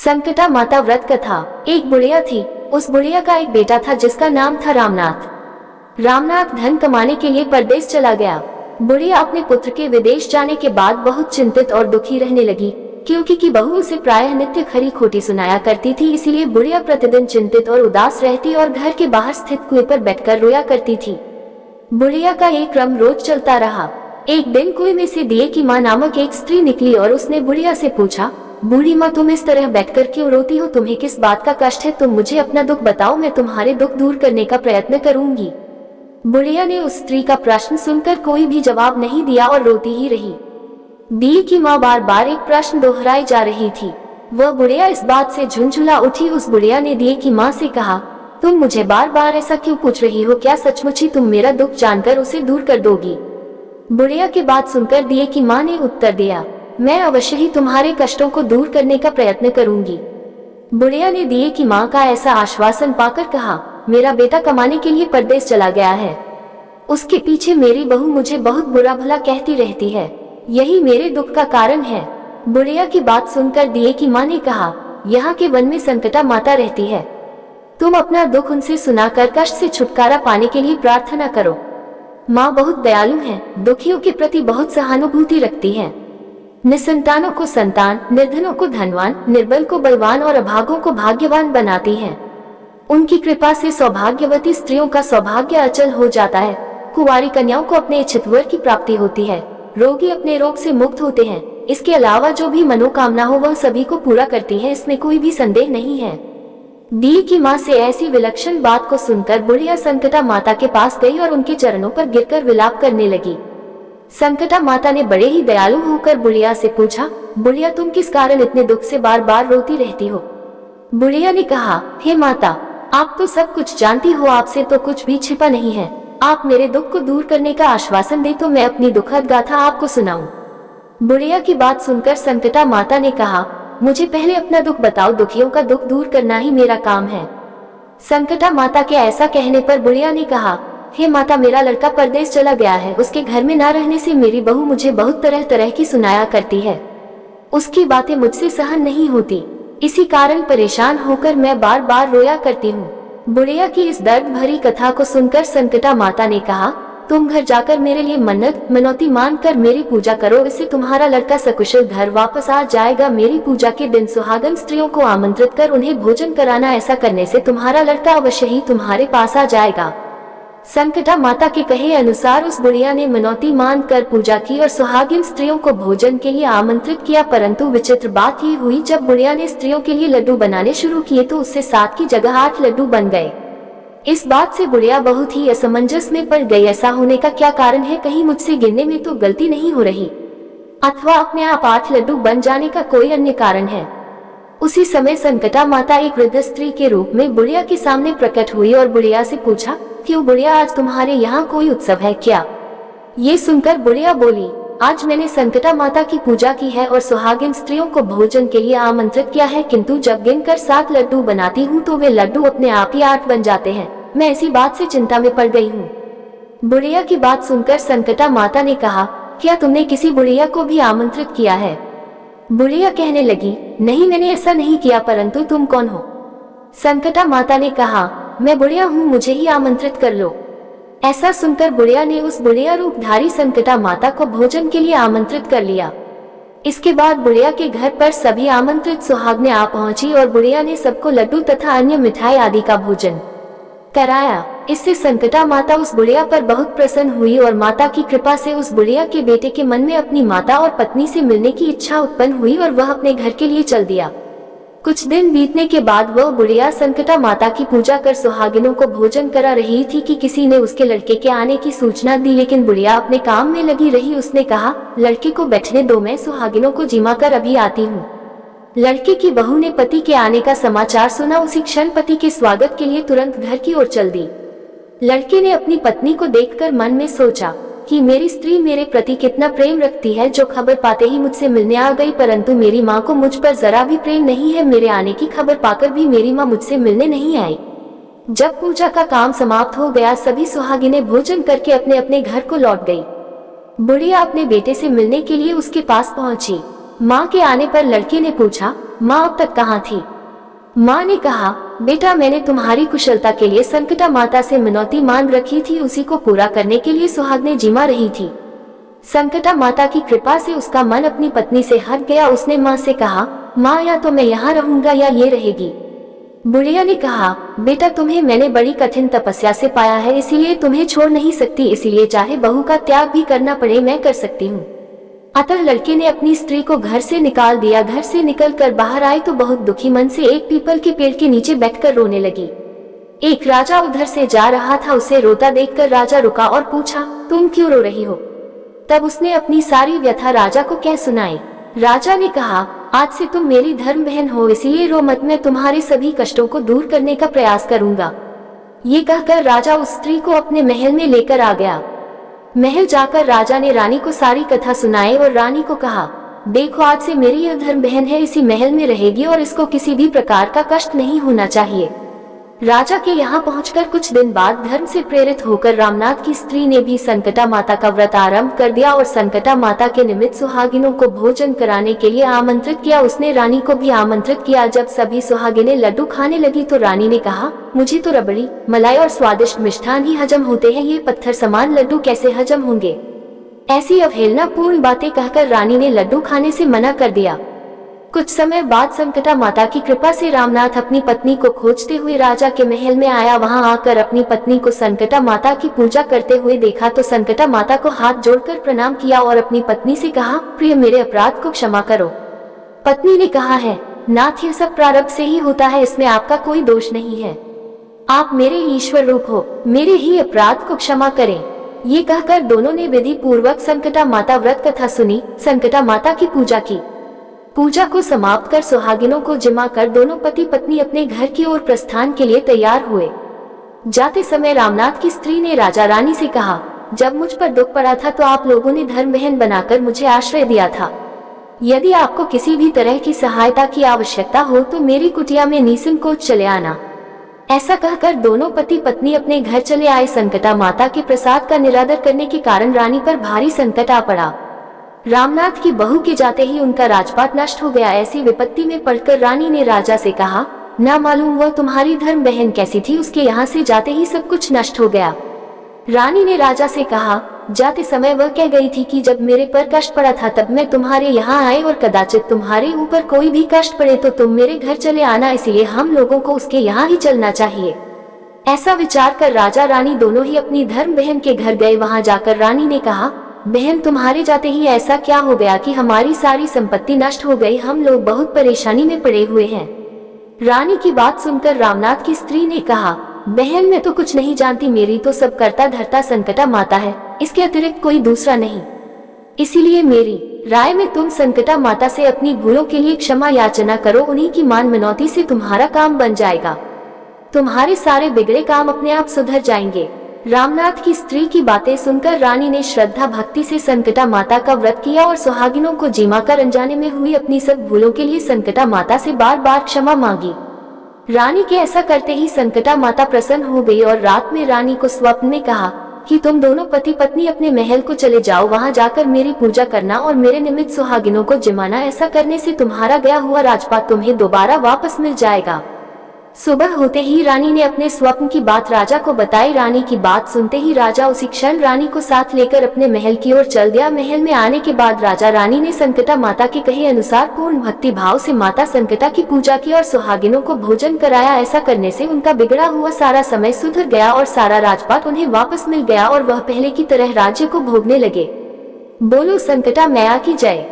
संकटा माता व्रत कथा। एक बुढ़िया थी। उस बुढ़िया का एक बेटा था जिसका नाम था रामनाथ। रामनाथ धन कमाने के लिए परदेश चला गया। बुढ़िया अपने पुत्र के विदेश जाने के बाद बहुत चिंतित और दुखी रहने लगी, क्योंकि की बहू उसे प्रायः नित्य खरी खोटी सुनाया करती थी। इसलिए बुढ़िया प्रतिदिन चिंतित और उदास रहती और घर के बाहर स्थित कुएं पर बैठकर रोया करती थी। बुढ़िया का एक क्रम रोज चलता रहा। एक दिन कुएं में से दिए की माँ नामक एक स्त्री निकली और उसने बुढ़िया से पूछा, बूढ़ी माँ, तुम इस तरह बैठकर क्यों रोती हो? तुम्हें किस बात का कष्ट है? तुम मुझे अपना दुख बताओ, मैं तुम्हारे दुख दूर करने का प्रयत्न करूंगी। बुढ़िया ने उस स्त्री का प्रश्न सुनकर कोई भी जवाब नहीं दिया और रोती ही रही। दिए की माँ बार बार एक प्रश्न दोहराई जा रही थी। वह बुढ़िया इस बात से झुंझुला उठी। उस बुढ़िया ने दिए की माँ से कहा, तुम मुझे बार बार ऐसा क्यों पूछ रही हो? क्या सचमुच ही तुम मेरा दुख जानकर उसे दूर कर दोगी? बुढ़िया की बात सुनकर दिए की माँ ने उत्तर दिया, मैं अवश्य ही तुम्हारे कष्टों को दूर करने का प्रयत्न करूंगी। बुढ़िया ने दिए की माँ का ऐसा आश्वासन पाकर कहा, मेरा बेटा कमाने के लिए परदेश चला गया है। उसके पीछे मेरी बहू मुझे बहुत बुरा भला कहती रहती है, यही मेरे दुख का कारण है। बुढ़िया की बात सुनकर दिए की माँ ने कहा, यहाँ के वन में संकटा माता रहती है, तुम अपना दुख उनसे सुनाकर कष्ट से छुटकारा पाने के लिए प्रार्थना करो। माँ बहुत दयालु है, दुखियों के प्रति बहुत सहानुभूति रखती है। निसंतानों को संतान, निर्धनों को धनवान, निर्बल को बलवान और अभागों को भाग्यवान बनाती है। उनकी कृपा से सौभाग्यवती स्त्रियों का सौभाग्य अचल हो जाता है। कुंवारी कन्याओं को अपने इच्छित वर की प्राप्ति होती है। रोगी अपने रोग से मुक्त होते हैं। इसके अलावा जो भी मनोकामना हो वह सभी को पूरा करती है, इसमें कोई भी संदेह नहीं है। दिए की माँ से ऐसी विलक्षण बात को सुनकर बुढ़िया संकटा माता के पास गई और उनके चरणों पर गिरकर विलाप करने लगी। संकटा माता ने बड़े ही दयालु होकर बुढ़िया से पूछा, बुढ़िया, तुम किस कारण इतने दुख से बार बार रोती रहती हो? बुढ़िया ने कहा, हे माता, आप तो सब कुछ जानती हो, आपसे तो कुछ भी छिपा नहीं है। आप मेरे दुख को दूर करने का आश्वासन दे तो मैं अपनी दुखद गाथा आपको सुनाऊं। बुढ़िया की बात सुनकर संकटा माता ने कहा, मुझे पहले अपना दुख बताओ, दुखियों का दुख दूर करना ही मेरा काम है। संकटा माता के ऐसा कहने पर बुढ़िया ने कहा, हे माता, मेरा लड़का परदेश चला गया है। उसके घर में ना रहने से मेरी बहू मुझे बहुत तरह तरह की सुनाया करती है। उसकी बातें मुझसे सहन नहीं होती, इसी कारण परेशान होकर मैं बार बार रोया करती हूँ। बुढ़िया की इस दर्द भरी कथा को सुनकर संकटा माता ने कहा, तुम घर जाकर मेरे लिए मन्नत मनौती मान कर मेरी पूजा करो, इससे तुम्हारा लड़का सकुशल घर वापस आ जाएगा। मेरी पूजा के दिन सुहागन स्त्रियों को आमंत्रित कर उन्हें भोजन कराना। ऐसा करने से तुम्हारा लड़का अवश्य ही तुम्हारे पास आ जाएगा। संकटा माता के कहे अनुसार उस बुढ़िया ने मनौती मान कर पूजा की और सुहागिन स्त्रियों को भोजन के लिए आमंत्रित किया। परंतु विचित्र बात ये हुई, जब बुढ़िया ने स्त्रियों के लिए लड्डू बनाने शुरू किए तो उससे 7 की जगह 8 लड्डू बन गए। इस बात से बुढ़िया बहुत ही असमंजस में पड़ गई। ऐसा होने का क्या कारण है? कहीं मुझसे गिनने में तो गलती नहीं हो रही, अथवा अपने आप 8 लड्डू बन जाने का कोई अन्य कारण है। उसी समय संकटा माता एक वृद्ध स्त्री के रूप में बुढ़िया के सामने प्रकट हुई और बुढ़िया से पूछा, क्यों बुढ़िया, आज तुम्हारे यहाँ कोई उत्सव है क्या? ये सुनकर बुढ़िया बोली, आज मैंने संकटा माता की पूजा की है और सुहागिन स्त्रियों को भोजन के लिए आमंत्रित किया है, किंतु जब गिनकर 7 लड्डू बनाती हूँ तो वे लड्डू अपने आप ही 8 बन जाते हैं। मैं इसी बात से चिंता में पड़ गई हूँ। बुढ़िया की बात सुनकर संकटा माता ने कहा, क्या तुमने किसी बुढ़िया को भी आमंत्रित किया है? बुढ़िया कहने लगी, नहीं, मैंने ऐसा नहीं किया, परंतु तुम कौन हो? संकटा माता ने कहा, मैं बुढ़िया हूँ, मुझे ही आमंत्रित कर लो। ऐसा सुनकर बुढ़िया ने उस बुढ़िया रूपधारी संकटा माता को भोजन के लिए आमंत्रित कर लिया। इसके बाद बुढ़िया के घर पर सभी आमंत्रित सुहागनें आ पहुंची और बुढ़िया ने सबको लड्डू तथा अन्य मिठाई आदि का भोजन कराया। इससे संकटा माता उस बुढ़िया पर बहुत प्रसन्न हुई और माता की कृपा से उस बुढ़िया के बेटे के मन में अपनी माता और पत्नी से मिलने की इच्छा उत्पन्न हुई और वह अपने घर के लिए चल दिया। कुछ दिन बीतने के बाद वह बुढ़िया संकटा माता की पूजा कर सुहागिनों को भोजन करा रही थी कि किसी ने उसके लड़के के आने की सूचना दी, लेकिन बुढ़िया अपने काम में लगी रही। उसने कहा, लड़के को बैठने दो, मैं सुहागिनों को जिमा कर अभी आती हूँ। लड़के की बहू ने पति के आने का समाचार सुना। उसी क्षण पति के स्वागत के लिए तुरंत घर की ओर चल दी। लड़के ने अपनी पत्नी को देखकर मन में सोचा कि मेरी स्त्री मेरे प्रति कितना प्रेम रखती है, जो खबर पाते ही मुझसे मिलने आ गई, परंतु मेरी माँ को मुझ पर जरा भी प्रेम नहीं है। मेरे आने की खबर पाकर भी मेरी माँ मुझसे मिलने नहीं आई। जब पूजा का काम समाप्त हो गया, सभी सुहागिनें भोजन करके अपने अपने घर को लौट गई। बुढ़िया अपने बेटे से मिलने के लिए उसके पास पहुंची। माँ के आने पर लड़के ने पूछा, माँ अब तक कहाँ थी? माँ ने कहा, बेटा मैंने तुम्हारी कुशलता के लिए संकटा माता से मिनौती मांग रखी थी, उसी को पूरा करने के लिए सुहागने जिमा रही थी। संकटा माता की कृपा से उसका मन अपनी पत्नी से हट गया। उसने माँ से कहा, माँ या तो मैं यहाँ रहूंगा या ये रहेगी। बुढ़िया ने कहा, बेटा तुम्हें मैंने बड़ी कठिन तपस्या से पाया है, इसीलिए तुम्हें छोड़ नहीं सकती, इसलिए चाहे बहू का त्याग भी करना पड़े मैं कर सकती हूँ। अतः लड़के ने अपनी स्त्री को घर से निकाल दिया। घर से निकलकर बाहर आए तो बहुत दुखी मन से एक पीपल के पेड़ के नीचे बैठकर रोने लगी। एक राजा उधर से जा रहा था, उसे रोता देखकर राजा रुका और पूछा, तुम क्यों रो रही हो? तब उसने अपनी सारी व्यथा राजा को कह सुनाई। राजा ने कहा, आज से तुम मेरी धर्म बहन हो, इसलिए रो मत, मैं तुम्हारे सभी कष्टों को दूर करने का प्रयास करूंगा। ये कहकर राजा उस स्त्री को अपने महल में लेकर आ गया। महल जाकर राजा ने रानी को सारी कथा सुनाई और रानी को कहा, देखो आज से मेरी यह धर्म बहन है, इसी महल में रहेगी और इसको किसी भी प्रकार का कष्ट नहीं होना चाहिए। राजा के यहाँ पहुंचकर कुछ दिन बाद धर्म से प्रेरित होकर रामनाथ की स्त्री ने भी संकटा माता का व्रत आरंभ कर दिया और संकटा माता के निमित्त सुहागिनों को भोजन कराने के लिए आमंत्रित किया। उसने रानी को भी आमंत्रित किया। जब सभी सुहागिनें लड्डू खाने लगी तो रानी ने कहा, मुझे तो रबड़ी, मलाई और स्वादिष्ट मिष्ठान ही हजम होते हैं, ये पत्थर समान लड्डू कैसे हजम होंगे? ऐसी अवहेलनापूर्ण बातें कहकर रानी ने लड्डू खाने से मना कर दिया। कुछ समय बाद संकटा माता की कृपा से रामनाथ अपनी पत्नी को खोजते हुए राजा के महल में आया। वहां आकर अपनी पत्नी को संकटा माता की पूजा करते हुए देखा तो संकटा माता को हाथ जोड़कर प्रणाम किया और अपनी पत्नी से कहा, प्रिय मेरे अपराध को क्षमा करो। पत्नी ने कहा है, नाथ यह सब प्रारब्ध से ही होता है, इसमें आपका कोई दोष नहीं है। आप मेरे ईश्वर रूप हो, मेरे ही अपराध को क्षमा करें। ये कहकर दोनों ने विधि पूर्वक संकटा माता व्रत कथा सुनी, संकटा माता की पूजा की। पूजा को समाप्त कर सुहागिनों को जिमा कर दोनों पति पत्नी अपने घर की ओर प्रस्थान के लिए तैयार हुए। जाते समय रामनाथ की स्त्री ने राजा रानी से कहा, जब मुझ पर दुख पड़ा था तो आप लोगों ने धर्म बहन बनाकर मुझे आश्रय दिया था। यदि आपको किसी भी तरह की सहायता की आवश्यकता हो तो मेरी कुटिया में निसंकोच चले आना। ऐसा कहकर दोनों पति पत्नी अपने घर चले आए। संकटा माता के प्रसाद का निरादर करने के कारण रानी पर भारी संकट आ पड़ा। रामनाथ की बहू के जाते ही उनका राजपाट नष्ट हो गया। ऐसी विपत्ति में पड़कर रानी ने राजा से कहा, ना मालूम वह तुम्हारी धर्म बहन कैसी थी, उसके यहाँ से जाते ही सब कुछ नष्ट हो गया। रानी ने राजा से कहा, जाते समय वह कह गई थी कि जब मेरे पर कष्ट पड़ा था तब मैं तुम्हारे यहाँ आए और कदाचित तुम्हारे ऊपर कोई भी कष्ट पड़े तो तुम मेरे घर चले आना, इसलिए हम लोगों को उसके यहाँ ही चलना चाहिए। ऐसा विचार कर राजा रानी दोनों ही अपनी धर्म बहन के घर गए। वहां जाकर रानी ने कहा, बहन तुम्हारे जाते ही ऐसा क्या हो गया कि हमारी सारी संपत्ति नष्ट हो गई, हम लोग बहुत परेशानी में पड़े हुए हैं। रानी की बात सुनकर रामनाथ की स्त्री ने कहा, बहन मैं तो कुछ नहीं जानती, मेरी तो सब करता धरता संकटा माता है, इसके अतिरिक्त कोई दूसरा नहीं। इसीलिए मेरी राय में तुम संकटा माता से अपनी भूलों के लिए क्षमा याचना करो, उन्हीं की मान मनौती से तुम्हारा काम बन जाएगा, तुम्हारे सारे बिगड़े काम अपने आप सुधर जाएंगे। रामनाथ की स्त्री की बातें सुनकर रानी ने श्रद्धा भक्ति से संकटा माता का व्रत किया और सुहागिनों को जिमा कर अनजाने में हुई अपनी सब भूलों के लिए संकटा माता से बार बार क्षमा मांगी। रानी के ऐसा करते ही संकटा माता प्रसन्न हो गई और रात में रानी को स्वप्न में कहा कि तुम दोनों पति पत्नी अपने महल को चले जाओ, वहां जाकर मेरी पूजा करना और मेरे निमित्त सुहागिनों को जिमाना। ऐसा करने से तुम्हारा गया हुआ राजपाट तुम्हें दोबारा वापस मिल जाएगा। सुबह होते ही रानी ने अपने स्वप्न की बात राजा को बताई। रानी की बात सुनते ही राजा उसी क्षण रानी को साथ लेकर अपने महल की ओर चल दिया। महल में आने के बाद राजा रानी ने संकटा माता के कहे अनुसार पूर्ण भक्ति भाव से माता संकटा की पूजा की और सुहागिनों को भोजन कराया। ऐसा करने से उनका बिगड़ा हुआ सारा समय सुधर गया और सारा राजपाट उन्हें वापस मिल गया और वह पहले की तरह राज्य को भोगने लगे। बोलो संकटा मैया की जय।